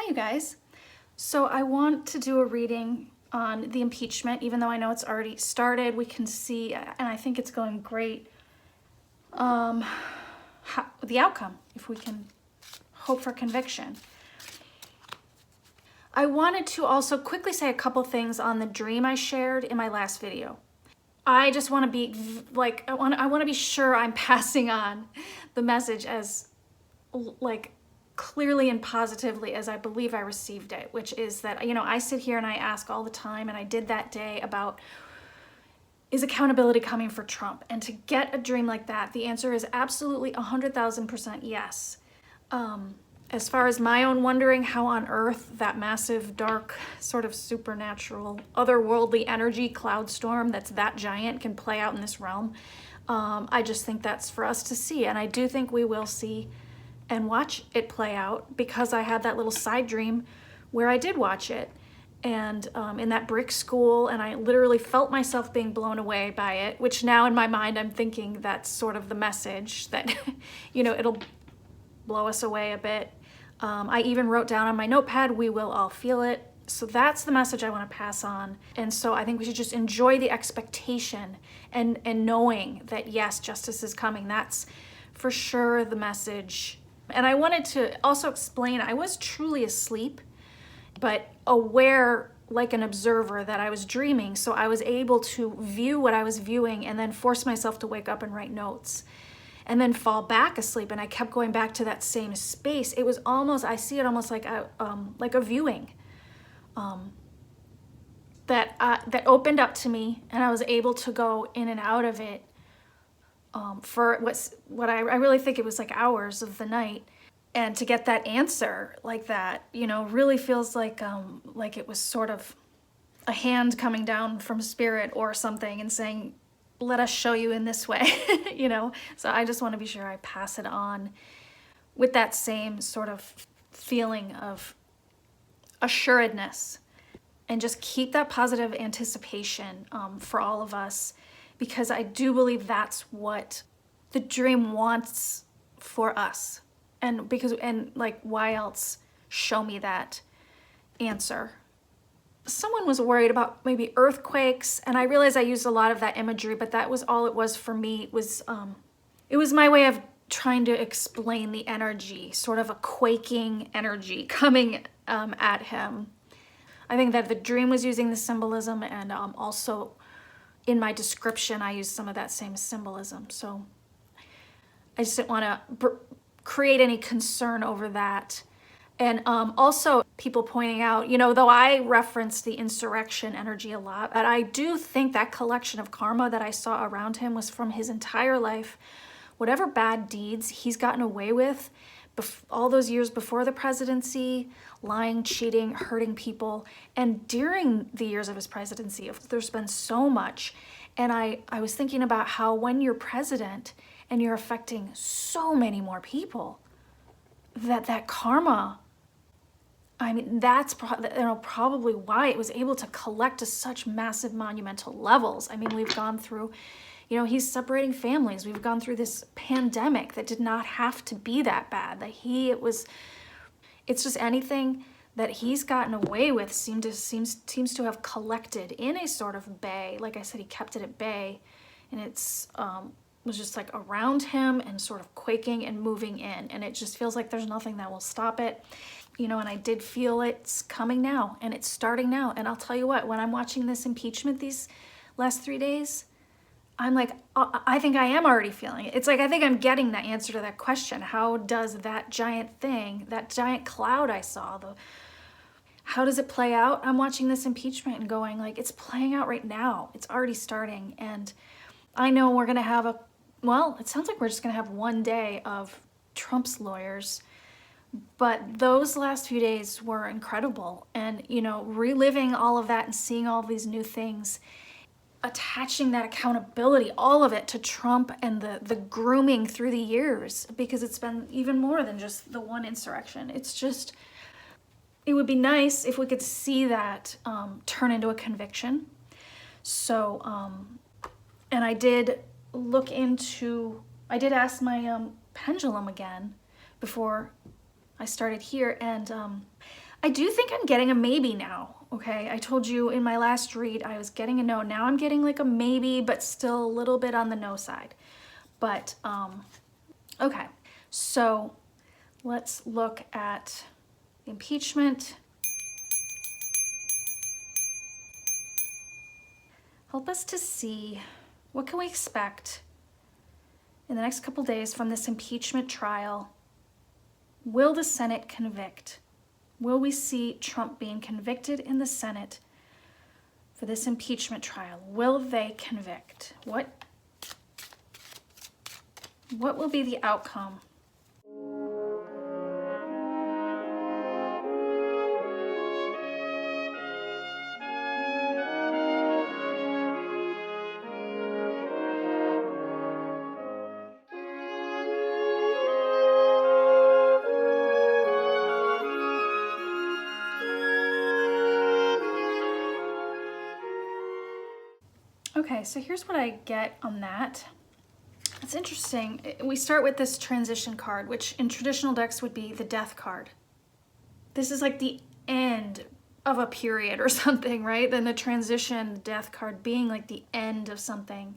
Hi, you guys. So I want to do a reading on the impeachment, even though I know it's already started. We can see, and I think it's going great, the outcome, if we can hope for conviction. I wanted to also quickly say a couple things on the dream I shared in my last video. I just want to be I want to be sure I'm passing on the message as clearly and positively as I believe I received it, which is that, I sit here and I ask all the time, and I did that day about, is accountability coming for Trump? And to get a dream like that, the answer is absolutely 100,000% yes. As far as my own wondering how on earth that massive, dark, sort of supernatural, otherworldly energy cloud storm that's that giant can play out in this realm, I just think that's for us to see. And I do think we will see and watch it play out, because I had that little side dream where I did watch it, and in that brick school, and I literally felt myself being blown away by it, which now in my mind I'm thinking that's sort of the message that it'll blow us away a bit. I even wrote down on my notepad, we will all feel it. So that's the message I want to pass on. And so I think we should just enjoy the expectation and knowing that yes, justice is coming. That's for sure the message. And I wanted to also explain, I was truly asleep, but aware like an observer that I was dreaming. So I was able to view what I was viewing and then force myself to wake up and write notes and then fall back asleep. And I kept going back to that same space. It was almost, I see it almost like a viewing that opened up to me, and I was able to go in and out of it for what I really think it was like hours of the night. And to get that answer like that, really feels like it was sort of a hand coming down from spirit or something and saying, let us show you in this way, So I just want to be sure I pass it on with that same sort of feeling of assuredness, and just keep that positive anticipation for all of us, because I do believe that's what the dream wants for us. And why else show me that answer? Someone was worried about maybe earthquakes, and I realized I used a lot of that imagery, but that was all it was for me. It was my way of trying to explain the energy, sort of a quaking energy coming at him. I think that the dream was using the symbolism, and also in my description, I used some of that same symbolism. So I just didn't want to create any concern over that. And also people pointing out, though I referenced the insurrection energy a lot, but I do think that collection of karma that I saw around him was from his entire life. Whatever bad deeds he's gotten away with all those years before the presidency, lying, cheating, hurting people, and during the years of his presidency, there's been so much. And I was thinking about how when you're president and you're affecting so many more people, that karma, I mean, that's probably why it was able to collect to such massive monumental levels. I mean, we've gone through, he's separating families. We've gone through this pandemic that did not have to be that bad. It's just anything that he's gotten away with seems to have collected in a sort of bay. Like I said, he kept it at bay, and it's was just like around him and sort of quaking and moving in, and it just feels like there's nothing that will stop it. And I did feel it's coming now, and it's starting now. And I'll tell you what, when I'm watching this impeachment these last 3 days, I'm like, I think I am already feeling it. It's like, I think I'm getting the answer to that question. How does that giant thing, that giant cloud I saw, how does it play out? I'm watching this impeachment and going like, it's playing out right now. It's already starting. And I know we're going to have it sounds like we're just going to have one day of Trump's lawyers. But those last few days were incredible. And, reliving all of that and seeing all these new things, attaching that accountability, all of it to Trump and the grooming through the years, because it's been even more than just the one insurrection. It would be nice if we could see that turn into a conviction. So, and I did ask my pendulum again before I started here, and I do think I'm getting a maybe now, okay? I told you in my last read I was getting a no. Now I'm getting like a maybe, but still a little bit on the no side. But, okay. So let's look at impeachment. Help us to see what can we expect in the next couple days from this impeachment trial. Will the Senate convict? Will we see Trump being convicted in the Senate for this impeachment trial? Will they convict? What will be the outcome? Okay, so here's what I get on that. It's interesting. We start with this transition card, which in traditional decks would be the death card. This is like the end of a period or something, right? Then the transition, the death card being like the end of something.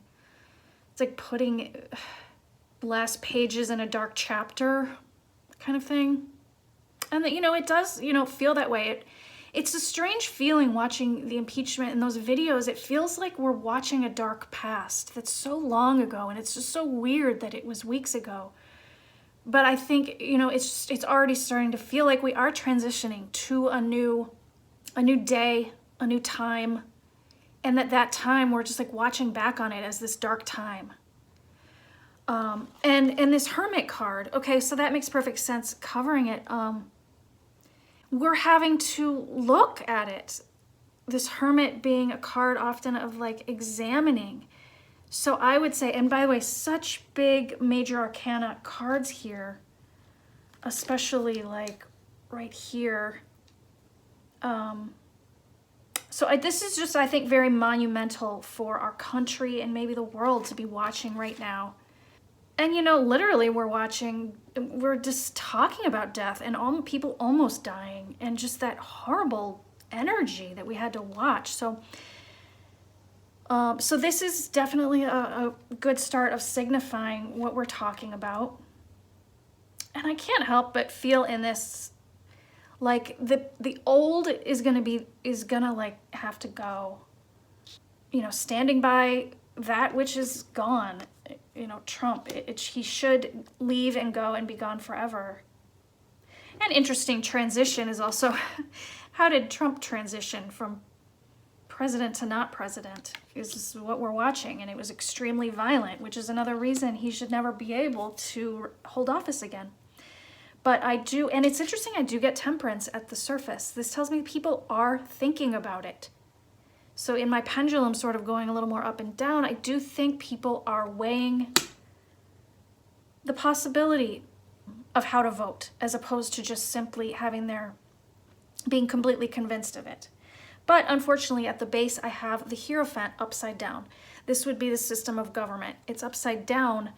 It's like putting last pages in a dark chapter kind of thing. And that, it does, feel that way. It's a strange feeling watching the impeachment in those videos. It feels like we're watching a dark past that's so long ago, and it's just so weird that it was weeks ago. But I think, it's already starting to feel like we are transitioning to a new day, a new time, and that time we're just like watching back on it as this dark time. And this Hermit card, okay, so that makes perfect sense covering it. We're having to look at it. This Hermit being a card often of like examining. So I would say, and by the way, such big major arcana cards here, especially like right here. This is just, I think, very monumental for our country and maybe the world to be watching right now. And literally we're just talking about death and all people almost dying and just that horrible energy that we had to watch. So this is definitely a good start of signifying what we're talking about. And I can't help but feel in this, like the old is gonna like have to go, standing by that which is gone. Trump, he should leave and go and be gone forever. An interesting transition is also, how did Trump transition from president to not president? This is what we're watching, and it was extremely violent, which is another reason he should never be able to hold office again. But I do, and it's interesting, I do get temperance at the surface. This tells me people are thinking about it. So in my pendulum sort of going a little more up and down, I do think people are weighing the possibility of how to vote as opposed to just simply being completely convinced of it. But unfortunately at the base I have the Hierophant upside down. This would be the system of government. It's upside down.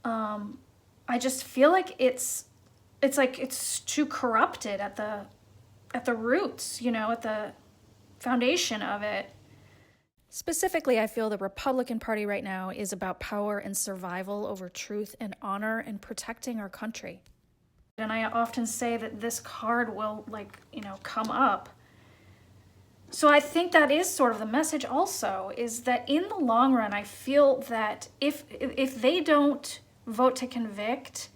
I just feel like it's too corrupted at the roots, at the foundation of it. Specifically, I feel the Republican Party right now is about power and survival over truth and honor and protecting our country. And I often say that this card will come up. So I think that is sort of the message also, is that in the long run, I feel that if they don't vote to convict,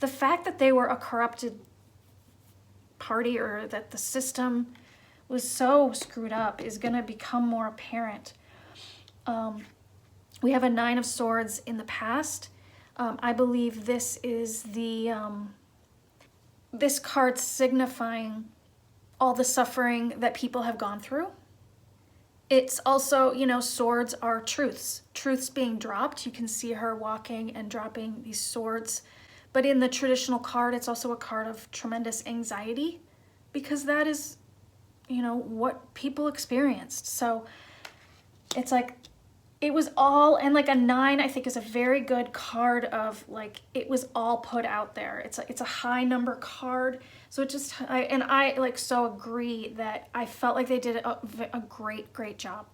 the fact that they were a corrupted party or that the system was so screwed up is going to become more apparent. We have a Nine of Swords in the past. I believe this is this card signifying all the suffering that people have gone through. It's also, swords are truths. Truths being dropped. You can see her walking and dropping these swords. But in the traditional card, it's also a card of tremendous anxiety because that is what people experienced. So it's like it was all, and like a 9 I think is a very good card of like, it was all put out there. It's a high number card. So it just, I like so agree that I felt like they did a great job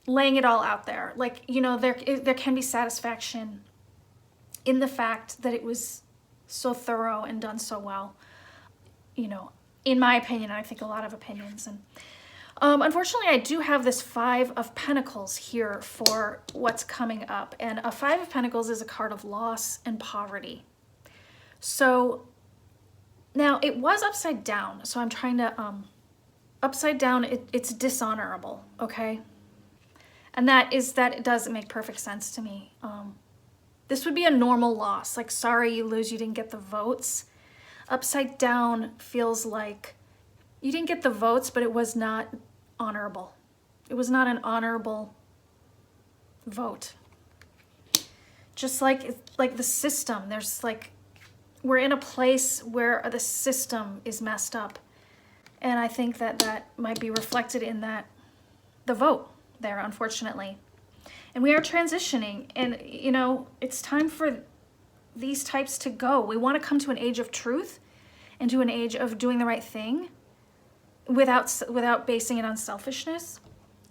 laying it all out there. Like, you know, there can be satisfaction in the fact that it was so thorough and done so well, you know, in my opinion. I think a lot of opinions. And unfortunately, I do have this 5 of Pentacles here for what's coming up. And a 5 of Pentacles is a card of loss and poverty. So now it was upside down. So I'm trying to, upside down, it's dishonorable, okay? And that it doesn't make perfect sense to me. This would be a normal loss. Like, sorry, you lose, you didn't get the votes. Upside down feels like you didn't get the votes, but it was not honorable. It was not an honorable vote. Just like the system, there's like, we're in a place where the system is messed up. And I think that might be reflected in the vote there, unfortunately. And we are transitioning, and you know, it's time for these types to go. We want to come to an age of truth and to an age of doing the right thing without basing it on selfishness.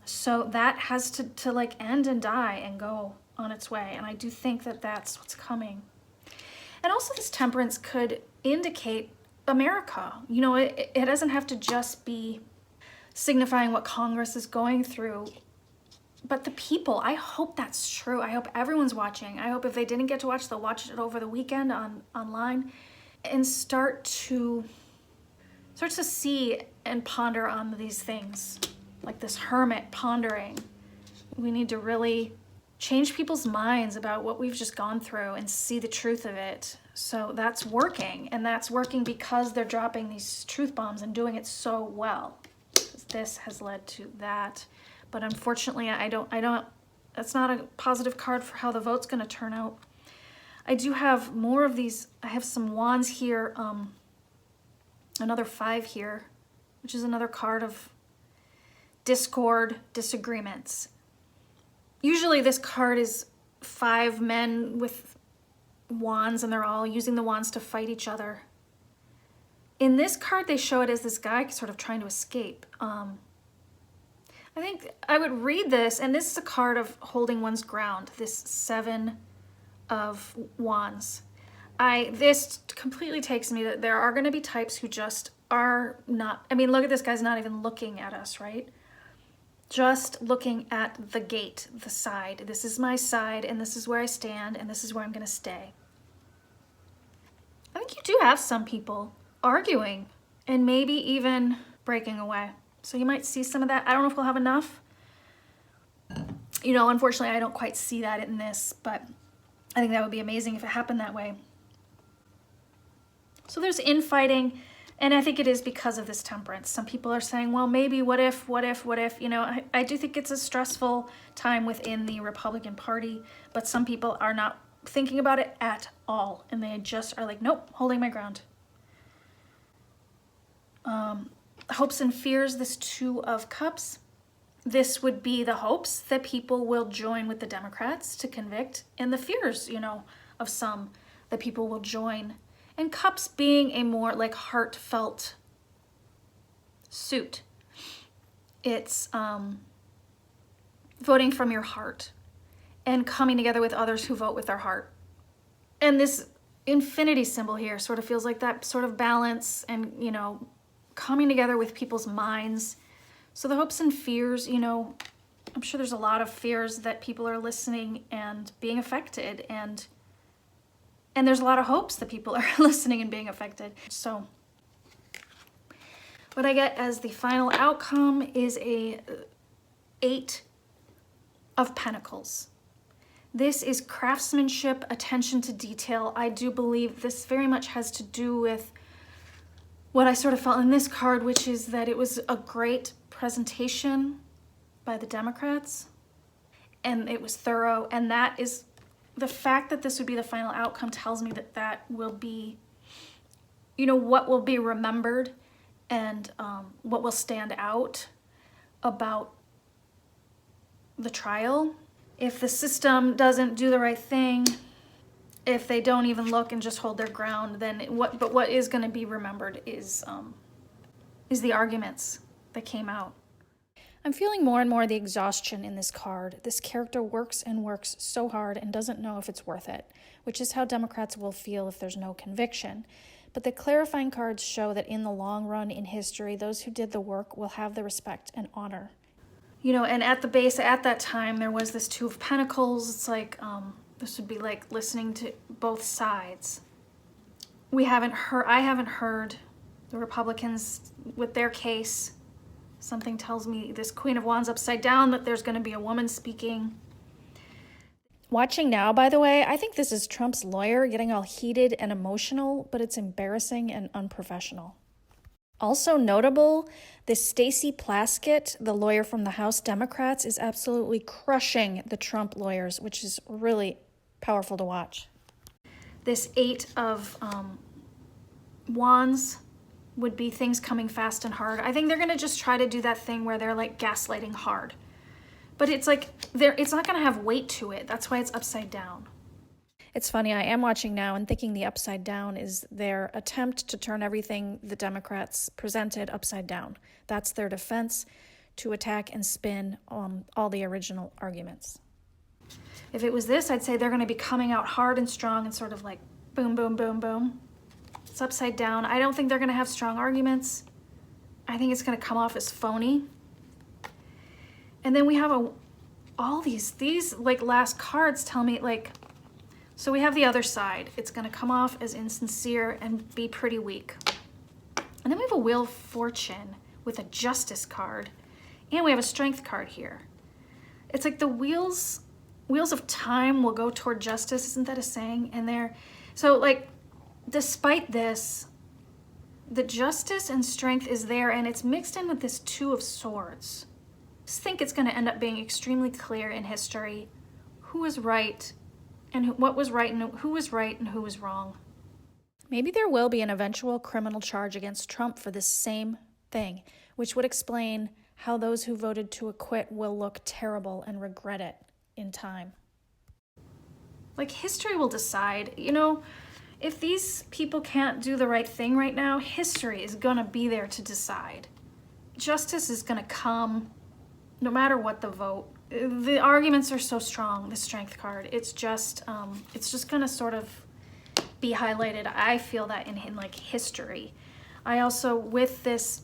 So that has to like end and die and go on its way. And I do think that that's what's coming. And also this Temperance could indicate America. You know, it doesn't have to just be signifying what Congress is going through, but the people. I hope that's true. I hope everyone's watching. I hope if they didn't get to watch, they'll watch it over the weekend online and start to see and ponder on these things, like this hermit pondering. We need to really change people's minds about what we've just gone through and see the truth of it. So that's working, and that's working because they're dropping these truth bombs and doing it so well. This has led to that. But unfortunately, I don't, that's not a positive card for how the vote's gonna turn out. I do have more of these. I have some wands here, another 5 here, which is another card of discord, disagreements. Usually this card is 5 men with wands and they're all using the wands to fight each other. In this card, they show it as this guy sort of trying to escape. I think I would read this, and this is a card of holding one's ground, this 7 of wands. This completely takes me that there are going to be types who just are not, I mean, look at this guy's not even looking at us, right? Just looking at the gate, the side. This is my side, and this is where I stand, and this is where I'm going to stay. I think you do have some people arguing and maybe even breaking away. So you might see some of that. I don't know if we'll have enough. You know, unfortunately, I don't quite see that in this, but I think that would be amazing if it happened that way. So there's infighting, and I think it is because of this Temperance. Some people are saying, well, maybe what if, you know, I do think it's a stressful time within the Republican Party, but some people are not thinking about it at all, and they just are like, nope, holding my ground. Hopes and fears, this 2 of Cups. This would be the hopes that people will join with the Democrats to convict, and the fears, you know, of some that people will join. And Cups being a more like heartfelt suit. It's voting from your heart and coming together with others who vote with their heart. And this infinity symbol here sort of feels like that sort of balance and, you know, coming together with people's minds. So the hopes and fears, you know, I'm sure there's a lot of fears that people are listening and being affected, and there's a lot of hopes that people are listening and being affected. So what I get as the final outcome is a 8 of Pentacles. This is craftsmanship, attention to detail. I do believe this very much has to do with what I sort of felt in this card, which is that it was a great presentation by the Democrats, and it was thorough, and that is the fact that this would be the final outcome tells me that that will be, you know, what will be remembered and what will stand out about the trial. If the system doesn't do the right thing, if they don't even look and just hold their ground, then what is going to be remembered is the arguments that came out. I'm feeling more and more the exhaustion in this card. This character works and works so hard and doesn't know if it's worth it, which is how Democrats will feel if there's no conviction. But the clarifying cards show that in the long run in history, those who did the work will have the respect and honor. And at the base, at that time, there was this Two of Pentacles. It's like, this would be like listening to both sides. I haven't heard the Republicans with their case. Something tells me this Queen of Wands upside down that there's going to be a woman speaking. Watching now, by the way, I think this is Trump's lawyer getting all heated and emotional, but it's embarrassing and unprofessional. Also notable, this Stacey Plaskett, the lawyer from the House Democrats, is absolutely crushing the Trump lawyers, which is really powerful to watch. This Eight of Wands would be things coming fast and hard. I think they're going to just try to do that thing where they're like gaslighting hard. But it's like, it's not going to have weight to it. That's why it's upside down. It's funny, I am watching now and thinking the upside down is their attempt to turn everything the Democrats presented upside down. That's their defense to attack and spin all the original arguments. If it was this, I'd say they're going to be coming out hard and strong and sort of like boom, boom, boom, boom. It's upside down. I don't think they're going to have strong arguments. I think it's going to come off as phony. And then we have all these like last cards tell me like, so we have the other side. It's going to come off as insincere and be pretty weak. And then we have a Wheel of Fortune with a Justice card. And we have a Strength card here. It's like the wheels of time will go toward justice. Isn't that a saying? And so like, despite this, the justice and strength is there, and it's mixed in with this Two of Swords. I just think it's going to end up being extremely clear in history who was right and what was right and who was right and who was wrong. Maybe there will be an eventual criminal charge against Trump for this same thing, which would explain how those who voted to acquit will look terrible and regret it in time. Like, history will decide, if these people can't do the right thing right now, history is going to be there to decide. Justice is going to come no matter what the vote. The arguments are so strong, the Strength card. It's just going to sort of be highlighted. I feel that in like history. I also, with this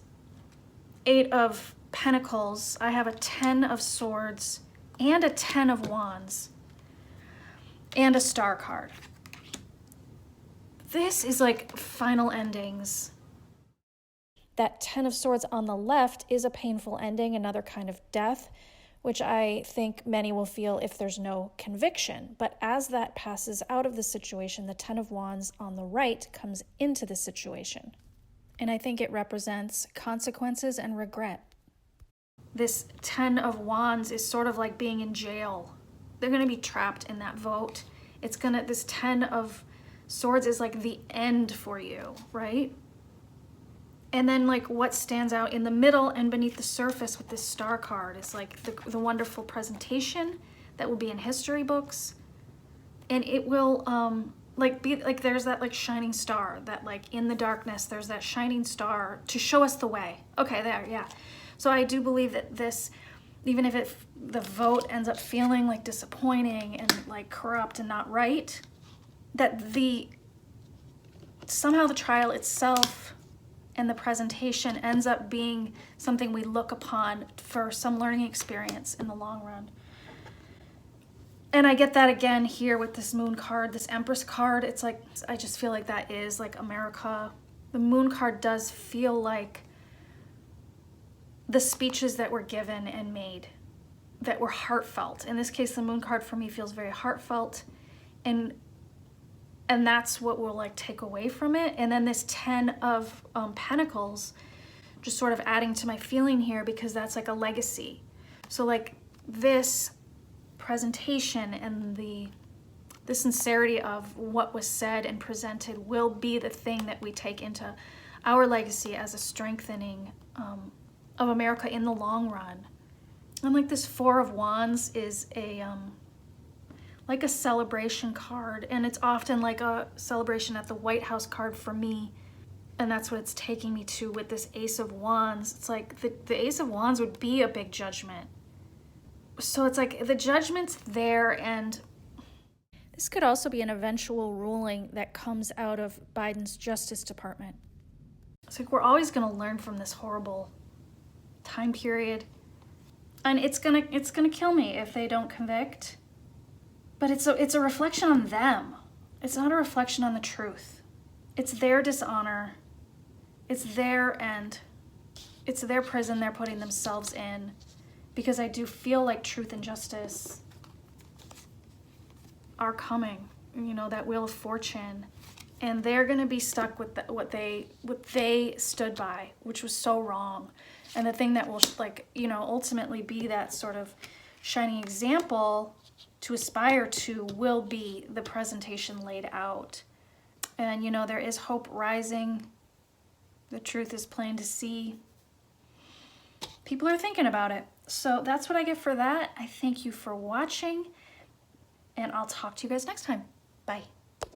Eight of Pentacles, I have a 10 of Swords and a 10 of Wands and a Star card. This is like final endings. That 10 of Swords on the left is a painful ending, another kind of death, which I think many will feel if there's no conviction. But as that passes out of the situation, the 10 of Wands on the right comes into the situation. And I think it represents consequences and regret. This 10 of Wands is sort of like being in jail. They're going to be trapped in that vote. This 10 of Swords is like the end for you, right? And then like what stands out in the middle and beneath the surface with this Star card is like the wonderful presentation that will be in history books. And it will be like there's that like shining star that like in the darkness, there's that shining star to show us the way. Okay, there, yeah. So I do believe that this, even if the vote ends up feeling like disappointing and like corrupt and not right, that somehow the trial itself and the presentation ends up being something we look upon for some learning experience in the long run. And I get that again here with this Moon card, this Empress card. It's like, I just feel like that is like America. The Moon card does feel like the speeches that were given and made that were heartfelt. In this case, the Moon card for me feels very heartfelt, and that's what we'll like take away from it. And then this 10 of Pentacles, just sort of adding to my feeling here, because that's like a legacy. So like this presentation and the sincerity of what was said and presented will be the thing that we take into our legacy as a strengthening of America in the long run. And like this Four of Wands is like a celebration card, and it's often like a celebration at the White House card for me. And that's what it's taking me to with this Ace of Wands. It's like the Ace of Wands would be a big judgment. So it's like the judgment's there, and this could also be an eventual ruling that comes out of Biden's Justice Department. It's like we're always gonna learn from this horrible time period. And it's gonna kill me if they don't convict. But it's a reflection on them. It's not a reflection on the truth. It's their dishonor. It's their end. It's their prison they're putting themselves in. Because I do feel like truth and justice are coming. You know, that Wheel of Fortune. And they're gonna be stuck with what they stood by, which was so wrong. And the thing that will, like, you know, ultimately be that sort of shining example to aspire to will be the presentation laid out. And, you know, there is hope rising. The truth is plain to see. People are thinking about it. So that's what I get for that. I thank you for watching, and I'll talk to you guys next time. Bye.